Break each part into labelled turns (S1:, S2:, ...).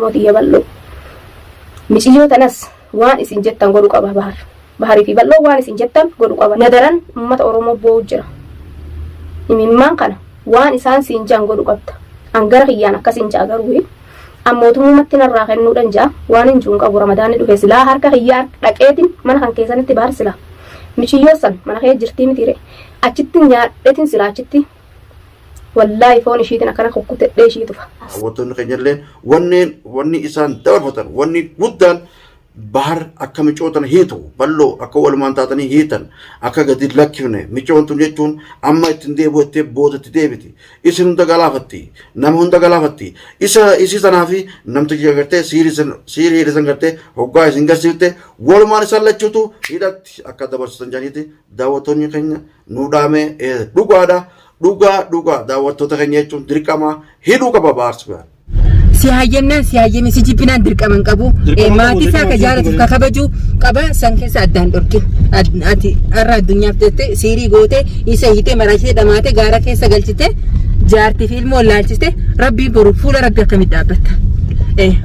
S1: موتي يبلو مشيو تنس وان اسين جتان غدو قبا بحري في بلو وان اسين جتان غدو قبا ندران امت اورومو بوجرا imimmaan kana waan isaan siin jaan godhu qabta angara hiyyaan akkasin jaa garuu ammootummaatti narraa kennuudhaan jaa waan injuun qabu ramadaanni dhufe silaa harka hiyyaan dhaqeetiin mana kan keessanitti baar sila michiyoosan mana kee jirtii mitire achitti nyaadheetiin sila achitti wallaahi foon ishiitiin akkana kukkutedhee ishii tufa.
S2: Hawwattoonni keenyallee wanni isaan dabarfatan wanni guddaan bahar akka micootana hiitu bal'oo akka walumaan taatanii hiitan akka gadi lakkifne micoontu jechuun amma ittiin deebi'attee boodatti deebiti isin hunda galaafatti nama hunda galaafatti isi sanaafi namtichi agartee siirii hidhisan gartee hoggaa isin garsiifte walumaan isaan lachuutu hidhatti akka dabarsitan jedhaniiti daawwattoonni keenya nuudhaame dhugaa daawwattoota keenya jechuun dirqama hidhuu qaba baarsuudhaan.
S3: siyaayemnaan si jibbinaan dirqaman qabu maatii isaa ka jaaratuuf ka kabaju qaba san keessa addaan dhorkin ati har'a addunyaaf jettee siirii gootee isa hiitee maraashee dhamaatee gaara keessa galchite jaartii fi ilmoo laalchiste rabbii boru fuula rabbii akkamitti dhaabbatta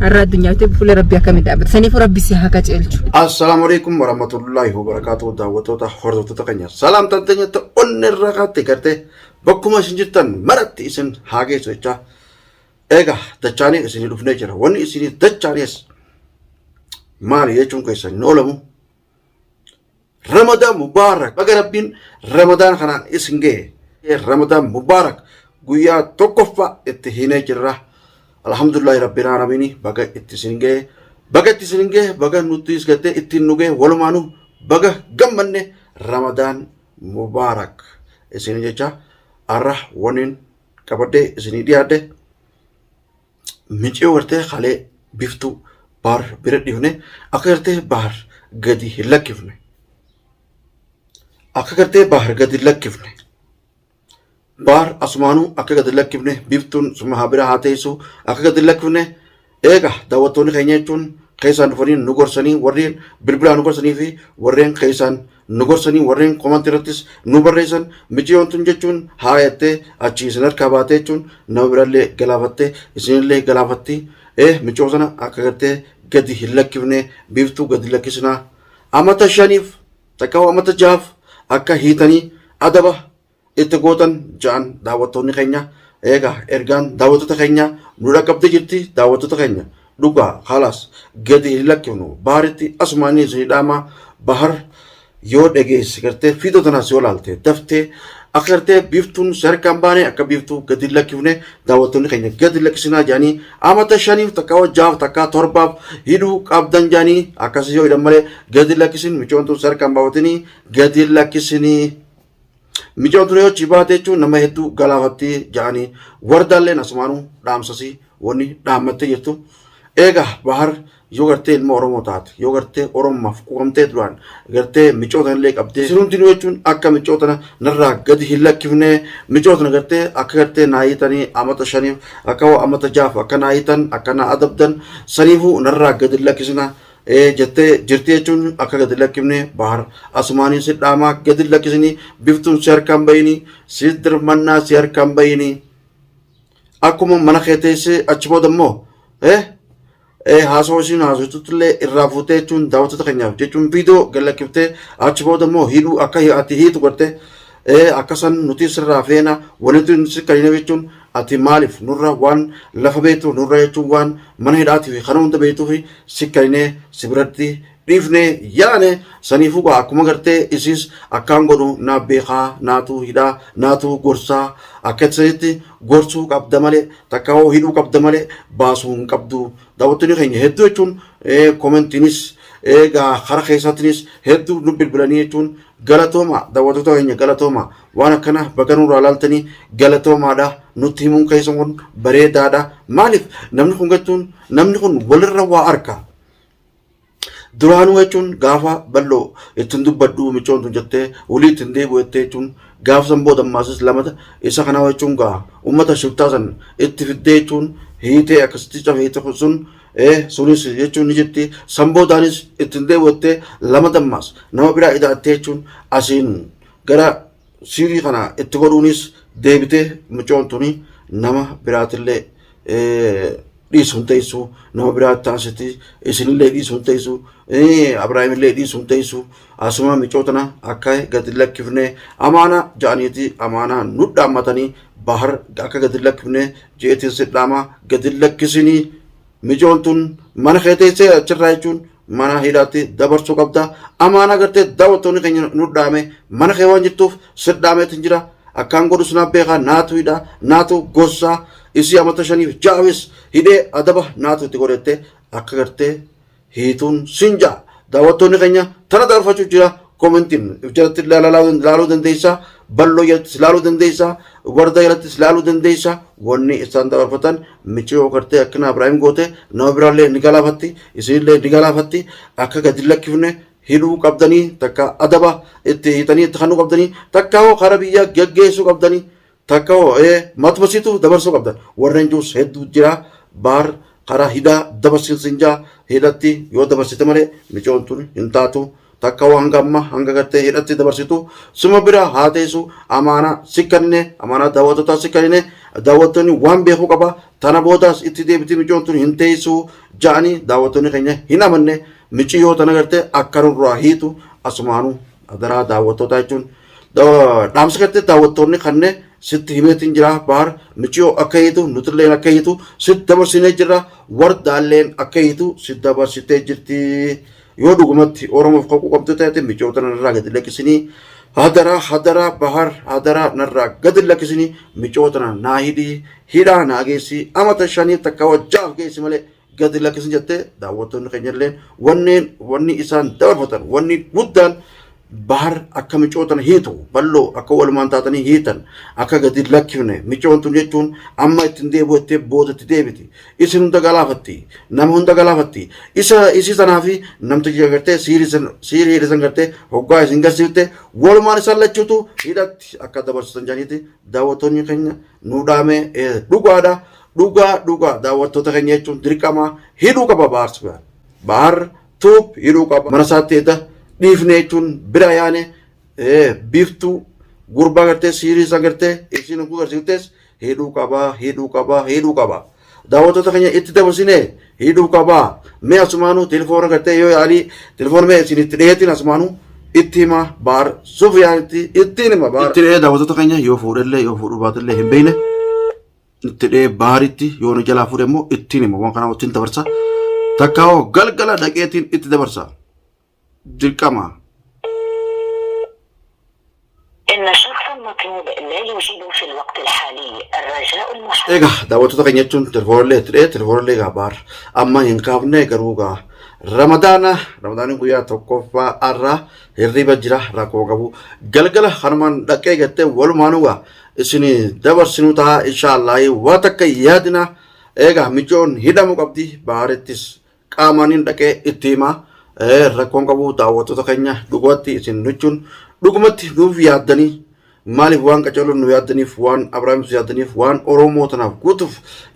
S3: har'a addunyaaf fuula rabbii akkamitti dhaabbata saniifuu rabbi si haa qaceelchu.
S2: Assalaamu alaikum warahmatullahi wabarakatuh daawwattoota hordoftoota keenya salaam tanteenyatti onni irra kaatte gartee bakkuma isin jirtan maratti isin haa geessu jechaa. Ega dachaanii isinii dhufnee jira wanni isinii dachaaniis maali jechuun keessan hin oolamu Ramadaan Mubaarak baga rabbiin Ramadaan kanaan isin ga'e Ramadaan Mubaarak guyyaa tokkoffaa itti hinee jirra alhamdulillahi rabbil aalamiin baga itti isin ga'e baga nutis gattee ittiin nu ga'e walumaanu baga gammanne Ramadaan Mubaarak isin jecha arra waniin qabadee isinii dhiyaadde michiyoo gartee halee biftuu baar bira dhifne akka gartee baar gadi hin lakkifne baar asumaanuu akka gadi lakkifne biftuun suma haa bira haa teessu akka gadi lakkifne eega daawwattoonni keenya jechuun keessaan dhufanii nu gorsanii warreen bilbilaa nu gorsanii fi warreen keessaan nu gorsanii warreen komantii irrattis nu barreessan michiyoon tun jechuun haayattee achii isin harkaa baatee jechuun nama birallee galaafattee isinillee galaafatti michiyoo sana akka gartee gadi hin lakkifne biftuu gadi lakkisnaa amata 5 takka amata 6 akka hiitanii adaba itti gootan ja'an daawwattoonni keenya eegaa ergaan daawwattoota keenya nu dhaqqabdee jirti daawwattoota keenya dhugaa halas gadi hin lakkifnu baaritti asumaanii isin dhaamaa bahar yoo dhageessi gartee fiidoo tanaas yoo laalte daftee akka gartee biftuun sarkaan baane akka biftuu gadi lakkifne daawwattoonni keenya gadi lakkisinaa jedhanii amata 5 takka 6 takka 7 hidhuu qabdan jedhanii akkasii yoo hidhan malee gadi lakkisin michoontuun sarkaan baawwatanii gadi lakkisinii michoontuun yoo chibaatee jechuun nama hedduu galaafatti jedhanii wardaalleen asumaanuu dhaamsasii wanni dhaammattee jirtu eegaa bahar yoo gartee ilma Oromoo taate yoo gartee Oromoof quuqamtee duraan gartee micootana illee qabdee sinumti jechuun akka micootana narraa gadi hin lakkifne micootana gartee akka gartee naayitanii amata 5 akka amata 6 akka naayitan akka na adabdan saniifuu narraa gadi lakkisna jettee jirti jechuun akka gadi lakkifne bahar asumaanii si dhaamaa gadi lakkisni biftuun si harkaan bayini si dirmannaa si harkaan bayini akkuma mana keeteesse achi booda immoo haasoo isin haasoftuullee irraa fuutee jechuun daawwattoota keenyaaf jechuun viidiyoo gallakkiftee achi booda immoo hidhuu akka ati hiitu gartee akkasan nuti sirraa feena wanti nuti kan jechuun ati maaliif nurra waan lafa beektu nurra jechuun waan mana hidhaatii fi kana hunda beektuu fi si kanee si biratti dhiifne yaane saniifuu akkuma gartee isis akkaan godhu naa beekaa naatu hidhaa naatu gorsaa akka isatti gorsuu qabda malee takka hidhuu qabda malee baasuu hin qabdu daawwattoonni keenya hedduu jechuun komentiinis eegaa hara keessattinis hedduu nu bilbilanii jechuun galatooma daawwattoota keenya galatooma waan akkana bakka nurraa laaltanii galatoomaadha nutti himuun keessan kun bareedaadha maaliif namni kun walirra waa arka duraanuu jechuun gaafa bal'oo ittiin dubbadhu michoontu jettee walii ittiin deebi'u jechuun gaafa san booda maasis lamata isa kana jechuun gaa uummata shiftaa san itti fiddee jechuun hiitee akkasitti cafee sun sunis jechuun ni jirti san boodaanis ittiin deebi'u lama dammaas nama biraa hidhattee jechuun asiin gara siirii kana itti godhuunis deebitee michoontuni nama biraatillee dhiisuun teessu nama biraa taasiti isinillee dhiisuun teessu Abrahaamillee dhiisuun teessu asuma micootana akka gadi lakkifne amaana ja'aniiti amaana nu dhaammatanii bahar akka gadi lakkifne jeetiin sidhaama gadi lakkisinii micootun mana keeteessee achirraa jechuun mana hidhaatti dabarsuu qabda amaana gartee daawwattoonni keenya nu dhaame mana kee waan jirtuuf sidhaameetiin jira akkaan godhu sunaaf beekaa naatu hidha naatu gosaa isi amata shaniif jaawis hidhee adaba naatu itti godhette akka gartee hiituun sinja daawwattoonni keenya tana dabarfachuu jira komentiin jalatti ilaaluu dandeessa bal'oo jalatti ilaaluu dandeessa warda jalatti ilaaluu dandeessa wanni isaan dabarfatan michoo gartee akkana Abrahaam goote nama biraallee ni galaafatti isinillee ni galaafatti akka gadi lakkifne hidhuu qabdanii takka adaba itti hiitanii itti kannuu qabdanii takka hoo karaa biyya geggeessuu qabdanii takka hoo matmasiitu dabarsuu qabdan warreen juus hedduu jira baar karaa hidhaa dabarsinsinjaa hidhatti yoo dabarsite malee micoon tun hin taatu takka hoo hanga amma hanga gartee hidhatti dabarsitu suma bira haa teessu amaana sikkanne amaana daawwattotaa sikkanne daawwattoonni waan beekuu qaba tana boodaas itti deebiti micoon tun hin teessu ja'anii daawwattoonni keenya hin amanne michi yoo tana gartee akka nurraa hiitu asumaanuu adaraa daawwattootaa jechuun dhaamsa gartee daawwattoonni kanneen sitti himeetiin jira baar michoo akka hiitu nutilleen akka hiitu sitti dabarsinee jira wardaalleen akka hiitu sitti dabarsitee jirti yoo dhugumatti oromoof qoqqoo qabdu taate michoo tana narraa gadi lakkisinii hadara bahar hadara narraa gadi lakkisinii michoo tana naa hidhii hidhaa naa geessi amata shanii takka wajjaaf geessi malee gadi lakkisin jettee daawwattoonni keenyalleen wanni isaan dabarfatan wanni guddaan bahar akka micootana hiitu bal'oo akka walumaan taatanii hiitan akka gadi lakkifne micoon tun jechuun amma ittiin deebi'attee boodatti deebiti isin hunda galaafatti nama hunda galaafatti isii sanaafi namtichi gartee siirii hidhisan gartee hoggaa isin garsiifte walumaan isaan lachuutu hidhatti akka dabarsitan jedhaniiti daawwattoonni keenya nu dhaame dhugaadha dhugaa daawwattoota keenya jechuun dirqama hidhuu qaba bahar tuub hidhuu qaba mana isaatti edda dhiifne jechuun bira yaane biiftuu gurbaa gartee siiriisa gartee isin hoguu garsiiftes hidhuu qaba daawwattoota keenya itti dabarsine hidhuu qaba mee asumaanuu telefoona gartee yoo yaalii telefoona mee isin itti dhiyeetiin asumaanuu itti hima bahar sufiyaanitti ittiin hima bahar itti dhiyee daawwattoota keenya yoo fuudhellee yoo fuudhuu baatellee hin beekne itti dhiyee baharitti yoo nu jalaa fuudhe immoo ittiin hima waan kanaa ittiin dabarsa takka hoo galgala dhaqeetiin itti dabarsa dirqama.
S4: إن الشخص المطلوب لا يوجد في الوقت الحالي الرجاء المحرم.
S2: إيه دعوتو تكني يجون تلفون لي غبار أما ينكابني كروغا رمضان قويا توقفا أرى هريبا جرا راكو غبو غلغل خرمان دكي غتي ولمانوغا اسني دبر سنوتا إن شاء الله واتك يادنا إيه ميجون هدامو قبدي بارتس قامانين دكي اتيما rakkoon qabu daawwattoota keenya dhugaatti isin nuchuun dhugumatti nuuf yaaddanii maaliif waan qacaluun nu yaaddaniif waan Abrahaamif yaaddaniif waan Oromoo tanaaf guutuuf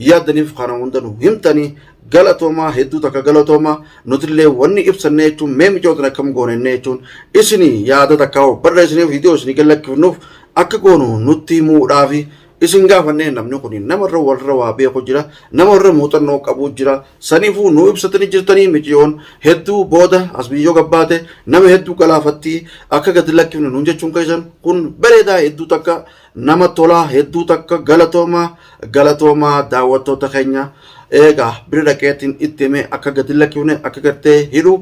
S2: yaaddaniif kana hunda nu himtanii galatoomaa hedduu takka galatoomaa nutillee wanni ibsannee jechuun mee micootana akkam goonennee jechuun isinii yaada takka barreessiniif viidiyoo isinii gallakkifnuuf akka goonu nutti himuudhaafi isin gaafannee namni kun namarra warra waa beeku jira namarra muuxannoo qabu jira saniifuu nu ibsatanii jirtanii micoon hedduu booda as biyyoo gabbaate nama hedduu galaafatti akka gadi lakkifne nuun jechuun keessan kun bareedaa hedduu takka nama tolaa hedduu takka galatoomaa daawwattoota keenya eegaa bira dhaqeetiin itti himee akka gadi lakkifne akka gartee hidhuu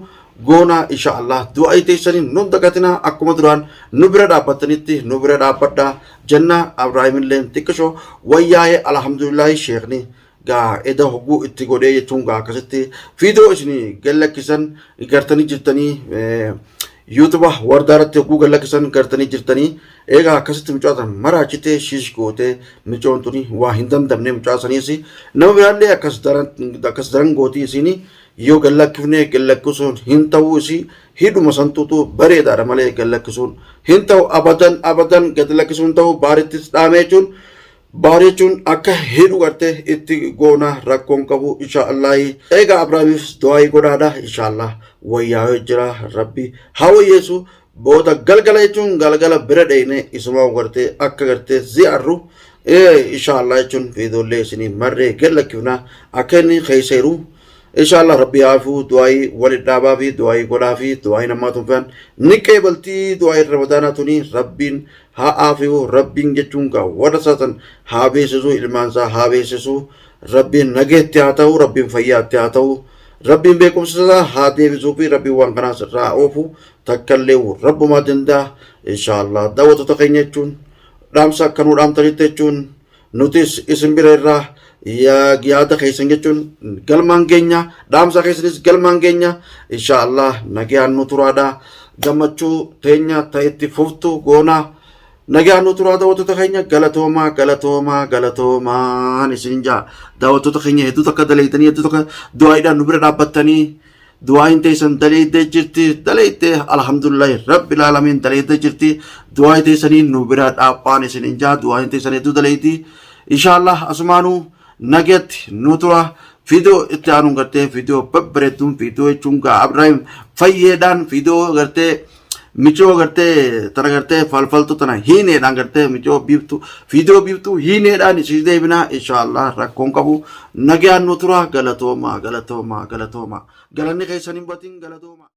S2: goona inshaallah du'aa teessanii nun dagatina akkuma duraan nu bira dhaabbatanitti nu bira dhaabbadha janna Abrahaamillee xiqqishoo wayyaa'ee alhamdulillah sheekni gaa eda hoguu itti godhee jechuun gaa akkasitti viidiyoo isinii gallakkisan gartanii jirtanii yuutuba wardaarratti hoguu gallakkisan gartanii jirtanii eegaa akkasitti mucaatan maraachitee shiish gootee micoon tuni waa hin dandamne mucaasaniis nama biraallee akkas daran gootii isinii yoo gallakkisuun hin ta'uu isii hidhuma santuutu bareedaadha malee gallakkisuun hin ta'u abadan gad lakkisuun ta'u baarittis dhaamee jechuun akka hidhu gartee itti goona rakkoon qabu inshaallah eegaa Abrahaamif du'aa godhaadha inshaallah wayyaa'ee jira rabbi haa wayyeessu booda galgala jechuun galgala bira dheeyne isuma gartee akka gartee zi'arru inshallah jechuun viidiyoollee isinii marree gallakkifna akka inni keeyseeru inshallah rabbi haafu du'aayii walit dhaabaa fi du'aayii godhaa fi du'aayii namaa tunfan ni qeebaltii du'aayii ramadaanaa tuni rabbiin haa haafiu rabbiin jechuun kaa warra saasan haa beeksisu ilmaansaa haa beeksisu rabbiin nageetti haa ta'u rabbiin fayyaatti haa ta'u rabbiin beekumsa haa deebisuu fi rabbiin waan kanaas irraa oofu takkallee rabbumaa danda'a inshallah daawwattoota keenya jechuun dhaamsa akkanuu dhaamtanitti jechuun nutis isin bira irraa yaada keessan jechuun galmaan keenya dhaamsa keessanis galmaan keenya inshallah nagaan nu turaadha gammachuu teenya ta'etti fuftu goona nagaan nu turaa daawwattoota keenya galatoomaa isin jaa daawwattoota keenya hedduu takka daleeytanii hedduu takka du'aayiidhaan nu bira dhaabbattanii du'aayin teessan daleeytee jirti daleeytee alhamdulillah rabbil aalamiin daleeytee jirti du'aayi teessanii nu bira dhaabbaan isin jaa du'aayin teessan hedduu daleeyti inshallah asumaanuu nageetti nu tura video itti aanuun gartee video babbareedduun video jechuun gaa Abdurrahim fayyeedhaan video gartee michoo gartee tana gartee falfaltu tana hiineedhaan gartee michoo biiftu video biiftu hiineedhaan isii deebinaa inshallah rakkoon qabu nagaan nu tura galatoomaa galanni keessan hin batin galatooma.